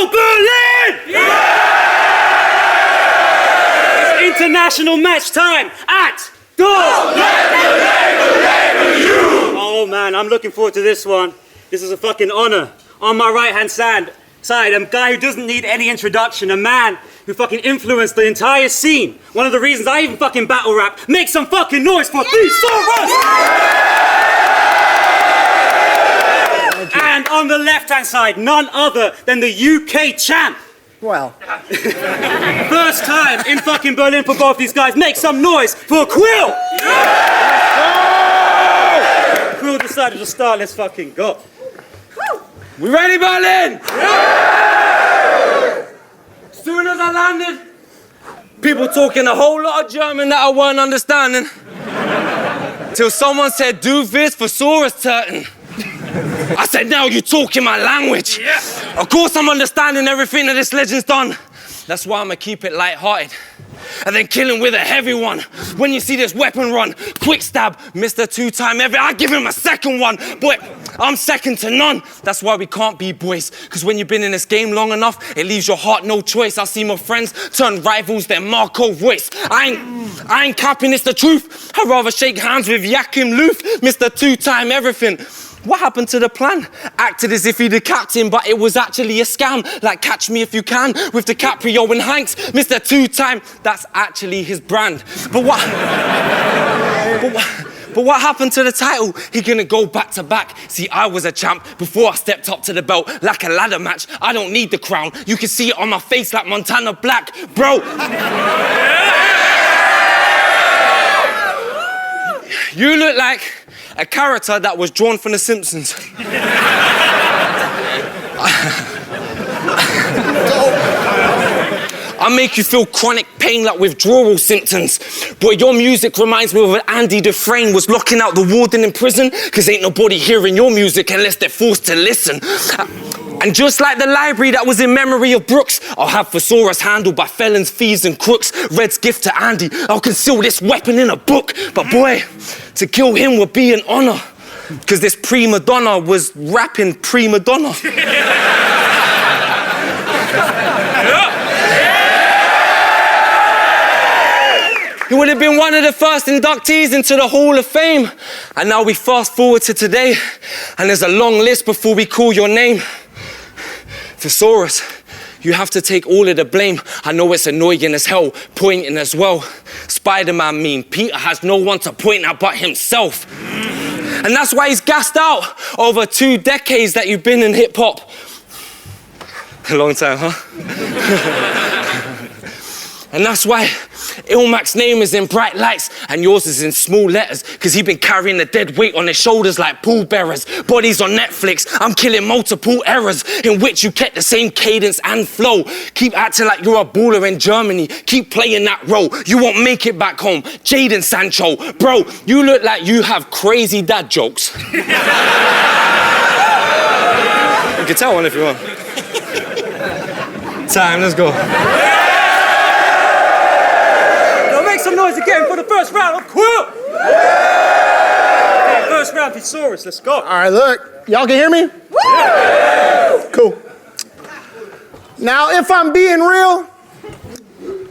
Go Berlin! Yeah! It's international match time at Don't Let the Label You! Oh man, I'm looking forward to this one. This is a fucking honor. On my right-hand side, a guy who doesn't need any introduction, a man who fucking influenced the entire scene. One of the reasons I even fucking battle rap. Make some fucking noise for Saurus! And on the left-hand side, none other than the UK champ. Well. First time in fucking Berlin for both these guys. Make some noise for Quill! Yeah! Quill decided to start, let's fucking go. We ready, Berlin? Yeah! As soon as I landed, people talking a whole lot of German that I weren't understanding. Till someone said, do this for Saurus turton. I said, now you talking my language. Yeah. Of course I'm understanding everything that this legend's done. That's why I'ma keep it light-hearted. And then kill him with a heavy one. When you see this weapon run, quick stab, Mr. Two-time every, I give him a second one. Boy, I'm second to none. That's why we can't be boys. Because when you've been in this game long enough, it leaves your heart no choice. I see my friends turn rivals, their Marco voice. I ain't capping, it's the truth. I'd rather shake hands with Yakim Luth, Mr. Two-time everything. What happened to the plan? Acted as if he the captain, but it was actually a scam. Like Catch Me If You Can with DiCaprio and Hanks. Mr. Two-time, that's actually his brand. But what happened to the title? He gonna go back to back. See, I was a champ before I stepped up to the belt. Like a ladder match, I don't need the crown. You can see it on my face like Montana Black. Bro. You look like a character that was drawn from The Simpsons. I make you feel chronic pain like withdrawal symptoms. Boy, your music reminds me of when Andy Dufresne was locking out the warden in prison, cause ain't nobody hearing your music unless they're forced to listen. And just like the library that was in memory of Brooks, I'll have Thesaurus handled by felons, thieves and crooks. Red's gift to Andy, I'll conceal this weapon in a book. But boy, to kill him would be an honor, cause this prima donna was rapping prima donna. He would have been one of the first inductees into the Hall of Fame. And now we fast forward to today, and there's a long list before we call your name. Thesaurus, you have to take all of the blame. I know it's annoying as hell, pointing as well. Spider-Man mean Peter has no one to point at but himself. And that's why he's gassed out over 2 decades that you've been in hip-hop. A long time, huh? And that's why Ilmac's name is in bright lights and yours is in small letters, cause he been carrying the dead weight on his shoulders like pallbearers. Bodies on Netflix, I'm killing multiple errors in which you kept the same cadence and flow. Keep acting like you're a baller in Germany, keep playing that role. You won't make it back home, Jadon Sancho. Bro, you look like you have crazy dad jokes. You can tell one if you want. Time, let's go. Make some noise again for the first round of Quill! Okay, first round for Saurus, let's go. All right, look, y'all can hear me? Yeah. Cool. Now, if I'm being real,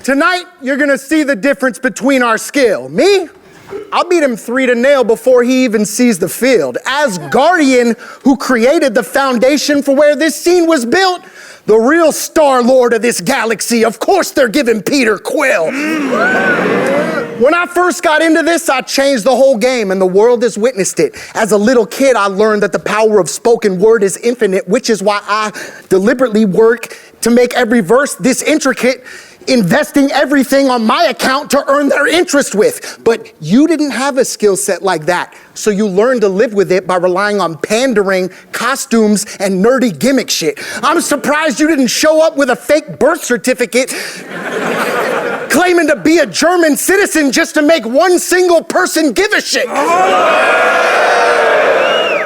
tonight you're gonna see the difference between our skill. Me, I'll beat him 3 to nail before he even sees the field. As Guardian, who created the foundation for where this scene was built, the real Star-Lord of this galaxy, of course they're giving Peter Quill. When I first got into this, I changed the whole game and the world has witnessed it. As a little kid, I learned that the power of spoken word is infinite, which is why I deliberately work to make every verse this intricate, investing everything on my account to earn their interest with. But you didn't have a skill set like that, so you learned to live with it by relying on pandering, costumes, and nerdy gimmick shit. I'm surprised you didn't show up with a fake birth certificate claiming to be a German citizen just to make one single person give a shit.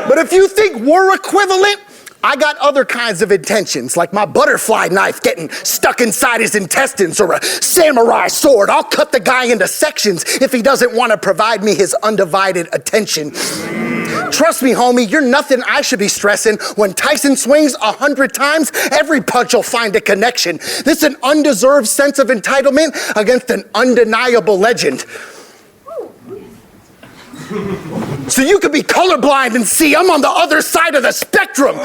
But if you think we're equivalent, I got other kinds of intentions, like my butterfly knife getting stuck inside his intestines or a samurai sword. I'll cut the guy into sections if he doesn't want to provide me his undivided attention. Trust me, homie, you're nothing I should be stressing. When Tyson swings 100 times, every punch will find a connection. This is an undeserved sense of entitlement against an undeniable legend. So you could be colorblind and see I'm on the other side of the spectrum.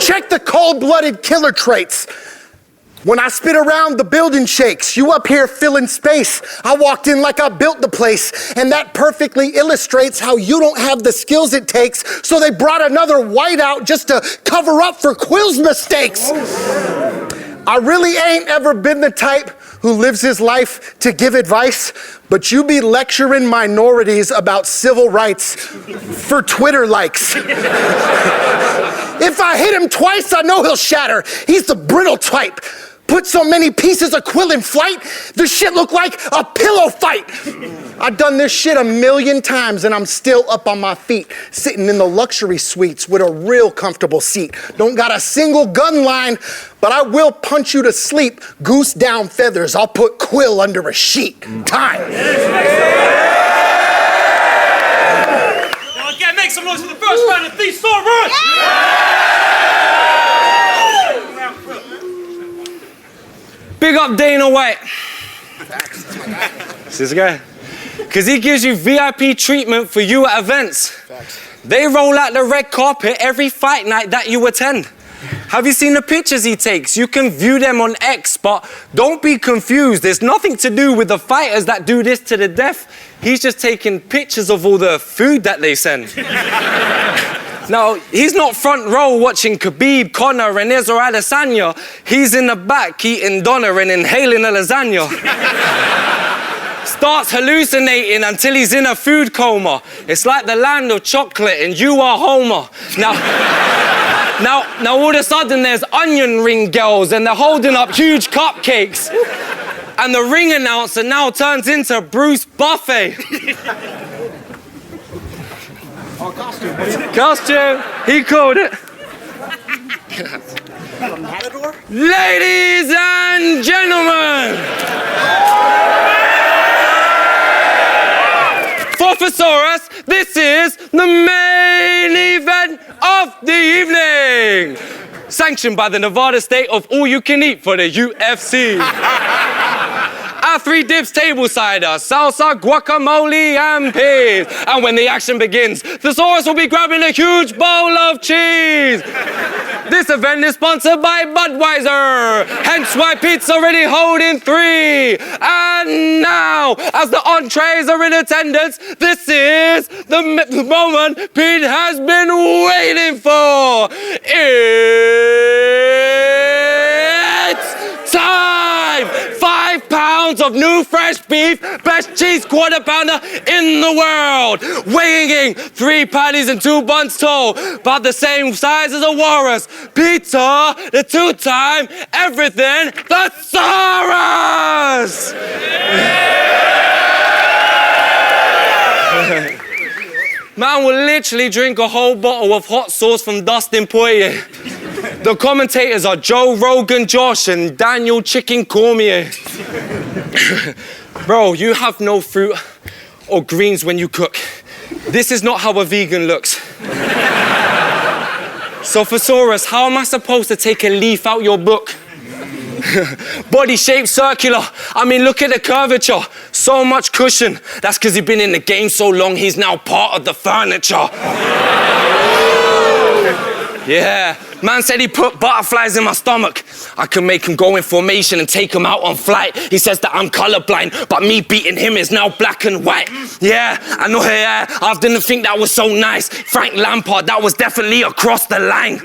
Check the cold-blooded killer traits. When I spit around, the building shakes. You up here filling space. I walked in like I built the place. And that perfectly illustrates how you don't have the skills it takes. So they brought another whiteout just to cover up for Quill's mistakes. I really ain't ever been the type who lives his life to give advice, but you be lecturing minorities about civil rights for Twitter likes. If I hit him twice, I know he'll shatter. He's the brittle type. Put so many pieces of Quill in flight, this shit look like a pillow fight. I've done this shit 1,000,000 times and I'm still up on my feet, sitting in the luxury suites with a real comfortable seat. Don't got a single gun line, but I will punch you to sleep. Goose down feathers, I'll put Quill under a sheet. Time. Now again, make some noise for the first round of Saurus! Big up Dana White. See this guy? Because he gives you VIP treatment for you at events. They roll out the red carpet every fight night that you attend. Have you seen the pictures he takes? You can view them on X, but don't be confused. There's nothing to do with the fighters that do this to the death. He's just taking pictures of all the food that they send. Now, he's not front row watching Khabib, Conor and Israel Adesanya. He's in the back eating doner and inhaling a lasagna. Starts hallucinating until he's in a food coma. It's like the land of chocolate and you are Homer. Now all of a sudden there's onion ring girls and they're holding up huge cupcakes. And the ring announcer now turns into Bruce Buffet. Oh, costume. Costume, he called it. Ladies and gentlemen, for Saurus, this is the main event of the evening. Sanctioned by the Nevada State of All You Can Eat for the UFC. Our 3 dips table cider, salsa, guacamole, and peas. And when the action begins, the Saurus will be grabbing a huge bowl of cheese. This event is sponsored by Budweiser, hence why Pete's already holding 3. And now, as the entrees are in attendance, this is the moment Pete has been waiting for. It's time! 5 pounds of new fresh beef, best cheese quarter pounder in the world. Weighing 3 patties and 2 buns tall, about the same size as a walrus. Pizza, the 2-time everything, the Saurus! Man will literally drink a whole bottle of hot sauce from Dustin Poirier. The commentators are Joe Rogan Josh and Daniel Chicken Cormier. Bro, you have no fruit or greens when you cook. This is not how a vegan looks. So for Saurus, how am I supposed to take a leaf out your book? Body shape circular. I mean, look at the curvature. So much cushion. That's because he's been in the game so long, he's now part of the furniture. Yeah, man said he put butterflies in my stomach. I can make him go in formation and take him out on flight. He says that I'm colorblind, but me beating him is now black and white. Yeah, I know, yeah, I didn't think that was so nice. Frank Lampard, that was definitely across the line.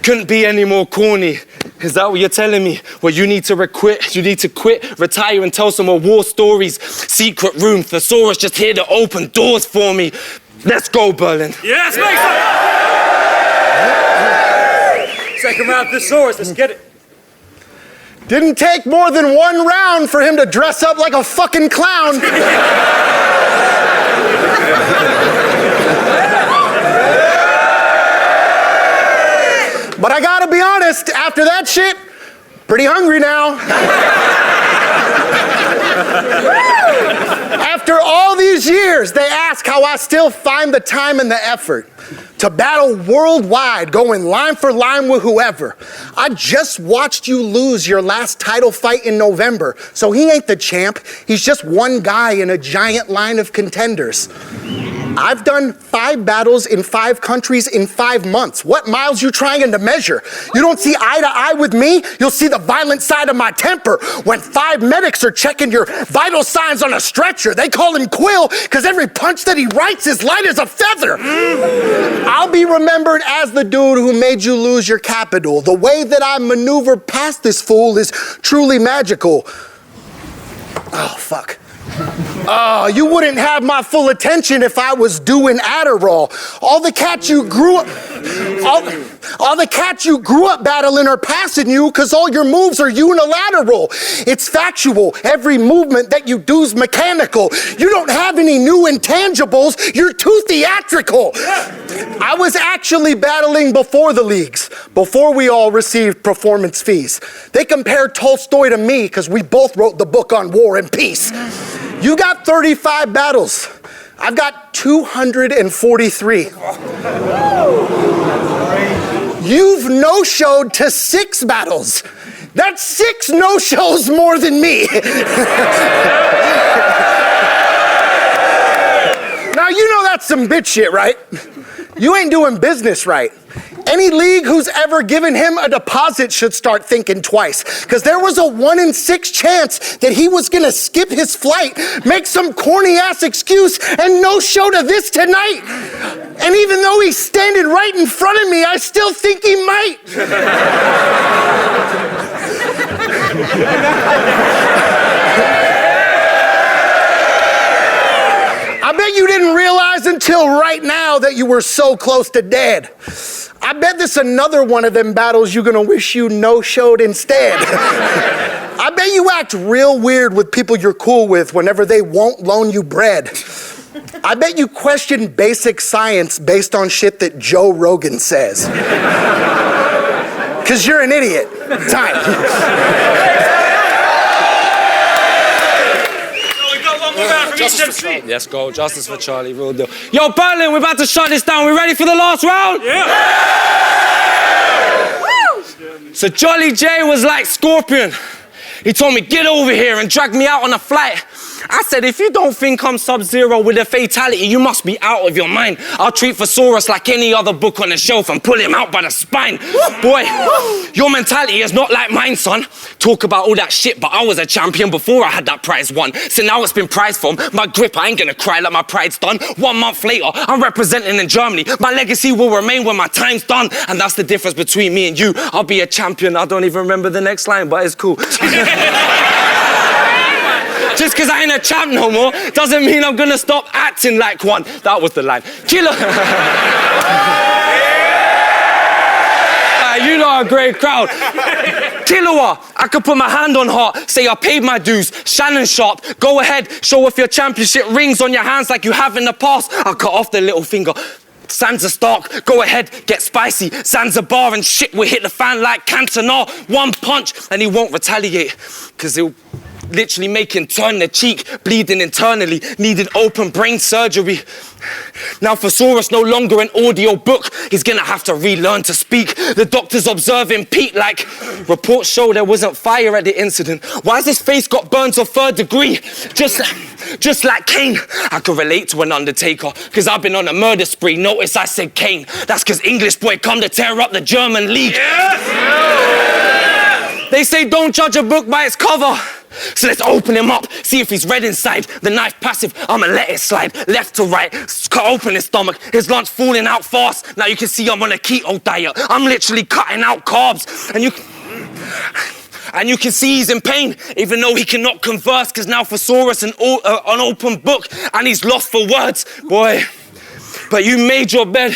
Couldn't be any more corny. Is that what you're telling me? Well, you need to quit, retire and tell some more war stories. Secret room, Thesaurus just here to open doors for me. Let's go, Berlin. Yes, make some! Second round Thesaurus, let's get it. Didn't take more than 1 round for him to dress up like a fucking clown. But I gotta be honest, after that shit, pretty hungry now. After all these years, they ask how I still find the time and the effort to battle worldwide, going line for line with whoever. I just watched you lose your last title fight in November, so he ain't the champ. He's just one guy in a giant line of contenders. I've done 5 battles in 5 countries in 5 months. What miles you trying to measure? You don't see eye to eye with me, you'll see the violent side of my temper. When 5 medics are checking your vital signs on a stretcher, they call him Quill because every punch that he writes is light as a feather. I'll be remembered as the dude who made you lose your capital. The way that I maneuver past this fool is truly magical. Oh, fuck. Oh, you wouldn't have my full attention if I was doing Adderall. All the cats you grew up battling are passing you because all your moves are unilateral. It's factual. Every movement that you do's mechanical. You don't have any new intangibles. You're too theatrical. I was actually battling before the leagues, before we all received performance fees. They compared Tolstoy to me because we both wrote the book on war and peace. You got 35 battles. I've got 243. You've no-showed to 6 battles. That's 6 no-shows more than me. Now, you know that's some bitch shit, right? You ain't doing business right. Any league who's ever given him a deposit should start thinking twice, because there was a 1 in 6 chance that he was gonna skip his flight, make some corny ass excuse, and no show to this tonight. And even though he's standing right in front of me, I still think he might. I bet you didn't realize until right now that you were so close to dead. I bet this another one of them battles you're gonna wish you no-showed instead. I bet you act real weird with people you're cool with whenever they won't loan you bread. I bet you question basic science based on shit that Joe Rogan says. 'Cause you're an idiot. Time. Let's go, justice for Charlie, real deal. Yo, Berlin, we're about to shut this down. We ready for the last round? Yeah. So Jolly J was like Scorpion. He told me, get over here, and dragged me out on a flight. I said, if you don't think I'm Sub-Zero with a fatality, you must be out of your mind. I'll treat Saurus like any other book on the shelf and pull him out by the spine. Boy, your mentality is not like mine, son. Talk about all that shit, but I was a champion before I had that prize won. So now it's been prize from my grip. I ain't gonna cry like my pride's done. 1 month later, I'm representing in Germany. My legacy will remain when my time's done. And that's the difference between me and you. I'll be a champion. I don't even remember the next line, but it's cool. Just because I ain't a champ no more doesn't mean I'm gonna stop acting like one. That was the line. Killer. You know a great crowd. Killer, I could put my hand on heart, say I paid my dues. Shannon Sharp, go ahead, show off your championship rings on your hands like you have in the past. I cut off the little finger. Sansa Stark, go ahead, get spicy. Zanzibar and shit will hit the fan like Cantona. 1 punch and he won't retaliate, because he'll literally make him turn the cheek, bleeding internally, needed open brain surgery. Now for Saurus, no longer an audio book, he's gonna have to relearn to speak. The doctor's observing Pete like, reports show there wasn't fire at the incident. Why's his face got burns of 3rd degree? Just like Kane. I could relate to an Undertaker, because I've been on a murder spree. Notice I said Kane. That's because English boy come to tear up the German league. Yes. They say don't judge a book by its cover. So let's open him up, see if he's red inside. The knife passive, I'ma let it slide. Left to right, cut open his stomach. His lunch falling out fast. Now you can see I'm on a keto diet. I'm literally cutting out carbs. And you can see he's in pain, even though he cannot converse, because now for Saurus an open book, and he's lost for words. Boy, but you made your bed.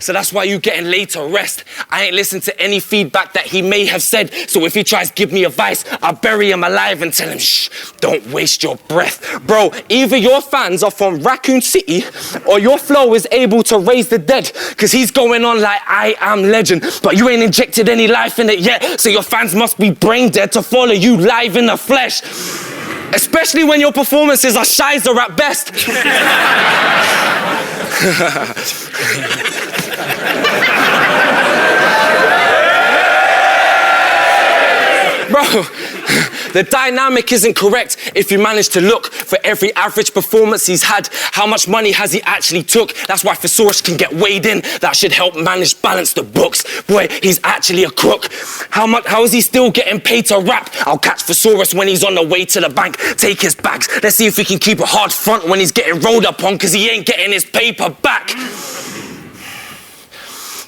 So that's why you getting laid to rest. I ain't listened to any feedback that he may have said. So if he tries to give me advice, I'll bury him alive and tell him, shh, don't waste your breath. Bro, either your fans are from Raccoon City or your flow is able to raise the dead. Because he's going on like I am legend. But you ain't injected any life in it yet. So your fans must be brain dead to follow you live in the flesh. Especially when your performances are shizer at best. Bro, the dynamic isn't correct if you manage to look for every average performance he's had. How much money has he actually took? That's why Saurus can get weighed in. That should help manage balance the books. Boy, he's actually a crook. How is he still getting paid to rap? I'll catch Saurus when he's on the way to the bank. Take his bags. Let's see if we can keep a hard front when he's getting rolled up on, cause he ain't getting his paper back.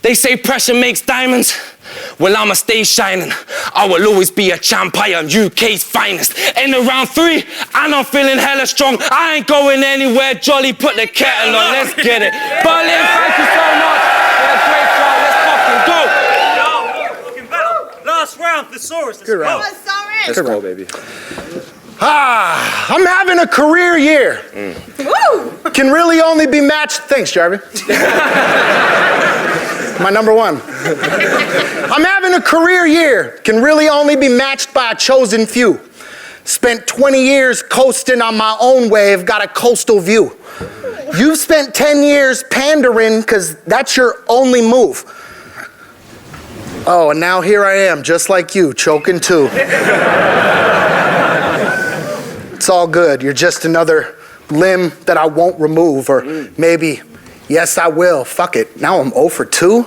They say pressure makes diamonds. Well, I'ma stay shining. I will always be a champ. I am UK's finest. In the round 3, and I'm feeling hella strong. I ain't going anywhere. Jolly, put the kettle on. Let's get it. Berlin, thank you so much. Yeah, great crowd. Let's fucking go. Last round for Saurus. Good round. Let's go, baby. I'm having a career year. Woo! Can really only be matched. Thanks, Jarvis. My number 1. I'm having a career year. Can really only be matched by a chosen few. Spent 20 years coasting on my own wave, got a coastal view. You've spent 10 years pandering, cause that's your only move. Oh, and now here I am, just like you, choking too. It's all good. You're just another limb that I won't remove, or maybe, yes, I will. Fuck it. Now I'm 0 for 2.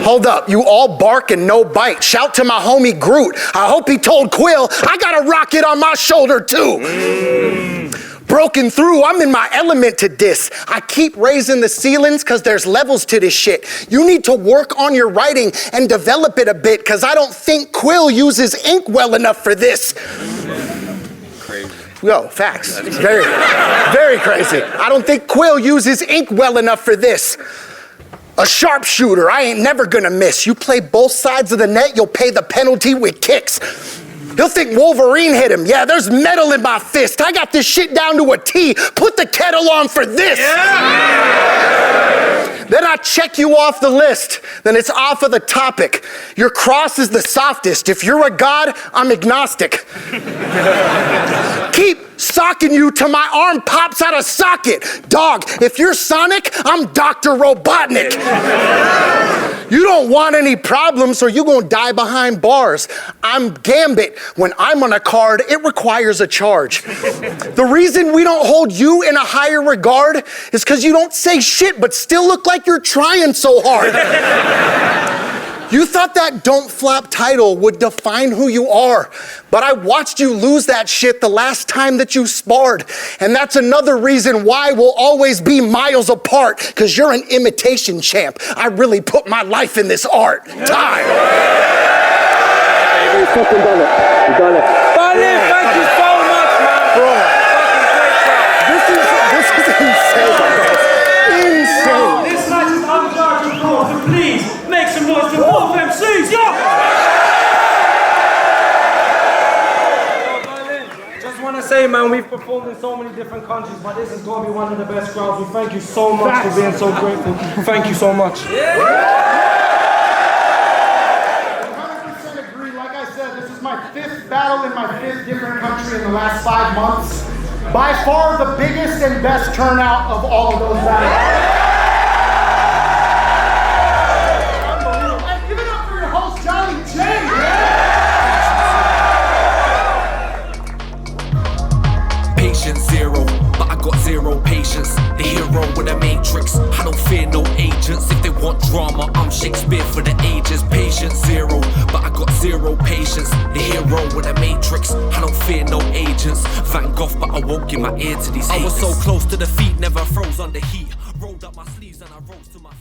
Hold up. You all bark and no bite. Shout to my homie Groot. I hope he told Quill I got a rocket on my shoulder too. Broken through, I'm in my element to diss. I keep raising the ceilings cause there's levels to this shit. You need to work on your writing and develop it a bit, cause I don't think Quill uses ink well enough for this. Yo, facts. Very, very crazy. I don't think Quill uses ink well enough for this. A sharpshooter, I ain't never gonna miss. You play both sides of the net, you'll pay the penalty with kicks. He'll think Wolverine hit him. Yeah, there's metal in my fist. I got this shit down to a T. Put the kettle on for this. Yeah. Then I check you off the list. Then it's off of the topic. Your cross is the softest. If you're a god, I'm agnostic. Keep socking you till my arm pops out of socket. Dog, if you're Sonic, I'm Dr. Robotnik. You don't want any problems or you're gonna die behind bars. I'm Gambit. When I'm on a card, it requires a charge. The reason we don't hold you in a higher regard is because you don't say shit but still look like you're trying so hard. You thought that don't flop title would define who you are, but I watched you lose that shit the last time that you sparred. And that's another reason why we'll always be miles apart, because you're an imitation champ. I really put my life in this art. Time. You fucking done it. You done it. Berlin, thank you so much, man. Bro, Fucking great crowd. this is insane, bro. Insane. This match is uncharged applause, so please make some noise for both MCs, yo! Just want to say, man, we've performed in so many different countries, but this has got to be one of the best crowds. We thank you so much for being so grateful. Thank you so much. 100% agree. Like I said, this is my 5th battle in my 5th different country in the last 5 months. By far the biggest and best turnout of all of those battles. Unbelievable. And give it up for your host, Johnny J. Patience zero, but I got zero patience. The hero with a matrix, I don't fear no agents. If they want drama, I'm Shakespeare for the ages. Patience zero, but I got zero patience. The hero with a matrix, I don't fear no agents. Van Gogh, but I won't give my ear to these haters. I was so close to defeat, never froze under heat. Rolled up my sleeves and I rose to my feet.